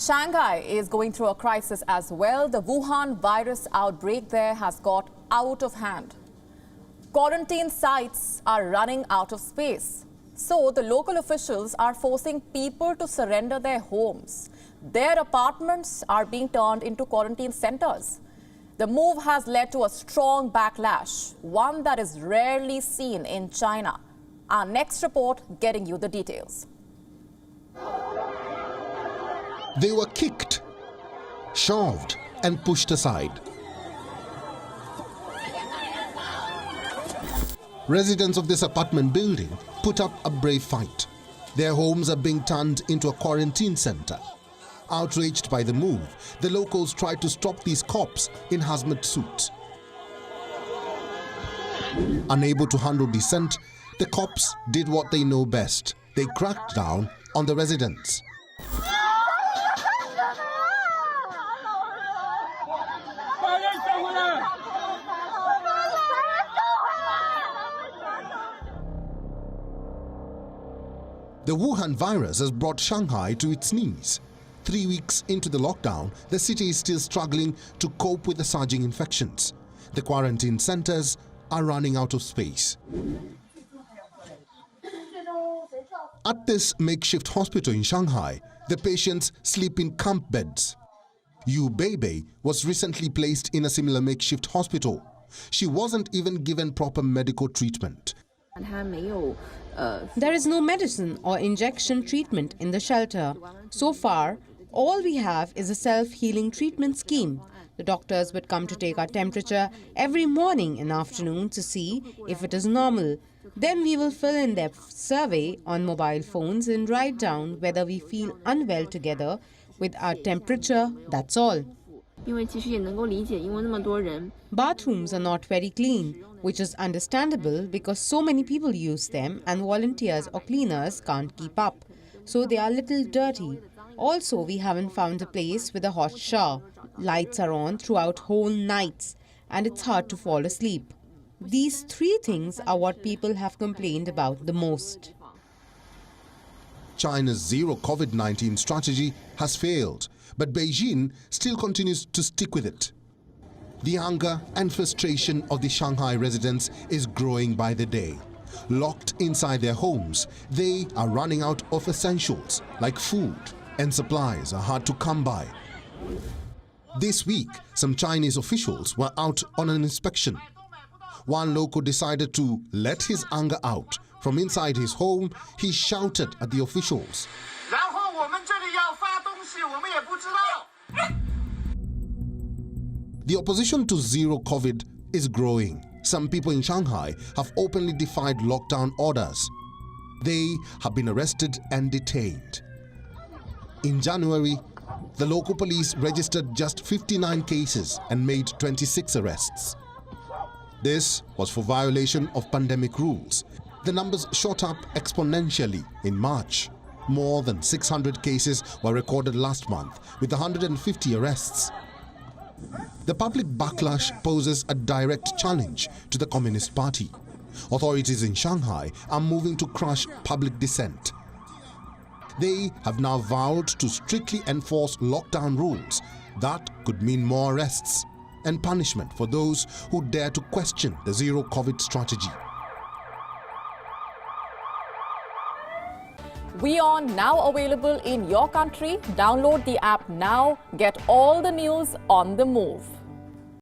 Shanghai is going through a crisis as well. The Wuhan virus outbreak there has got out of hand. Quarantine sites are running out of space. So the local officials are forcing people to surrender their homes. Their apartments are being turned into quarantine centers. The move has led to a strong backlash, one that is rarely seen in China. Our next report getting you the details. They were kicked, shoved and pushed aside. Residents of this apartment building put up a brave fight. Their homes are being turned into a quarantine center. Outraged by the move, the locals tried to stop these cops in hazmat suits. Unable to handle dissent, the cops did what they know best. They cracked down on the residents. The Wuhan virus has brought Shanghai to its knees. 3 weeks into the lockdown, the city is still struggling to cope with the surging infections. The quarantine centers are running out of space. At this makeshift hospital in Shanghai, the patients sleep in camp beds. Yu Beibei was recently placed in a similar makeshift hospital. She wasn't even given proper medical treatment. There is no medicine or injection treatment in the shelter. So far, all we have is a self-healing treatment scheme. The doctors would come to take our temperature every morning and afternoon to see if it is normal. Then we will fill in their survey on mobile phones and write down whether we feel unwell together with our temperature, that's all. Bathrooms are not very clean, which is understandable because so many people use them and volunteers or cleaners can't keep up. So they are a little dirty. Also, we haven't found a place with a hot shower. Lights are on throughout whole nights and it's hard to fall asleep. These three things are what people have complained about the most. China's zero COVID-19 strategy has failed, but Beijing still continues to stick with it. The anger and frustration of the Shanghai residents is growing by the day. Locked inside their homes, they are running out of essentials like food, and supplies are hard to come by. This week, some Chinese officials were out on an inspection. One local decided to let his anger out. From inside his home, he shouted at the officials. The opposition to zero COVID is growing. Some people in Shanghai have openly defied lockdown orders. They have been arrested and detained. In January, the local police registered just 59 cases and made 26 arrests. This was for violation of pandemic rules. The numbers shot up exponentially in March. More than 600 cases were recorded last month, with 150 arrests. The public backlash poses a direct challenge to the Communist Party. Authorities in Shanghai are moving to crush public dissent. They have now vowed to strictly enforce lockdown rules. That could mean more arrests and punishment for those who dare to question the zero COVID strategy. WION now available in your country. Download the app now. Get all the news on the move.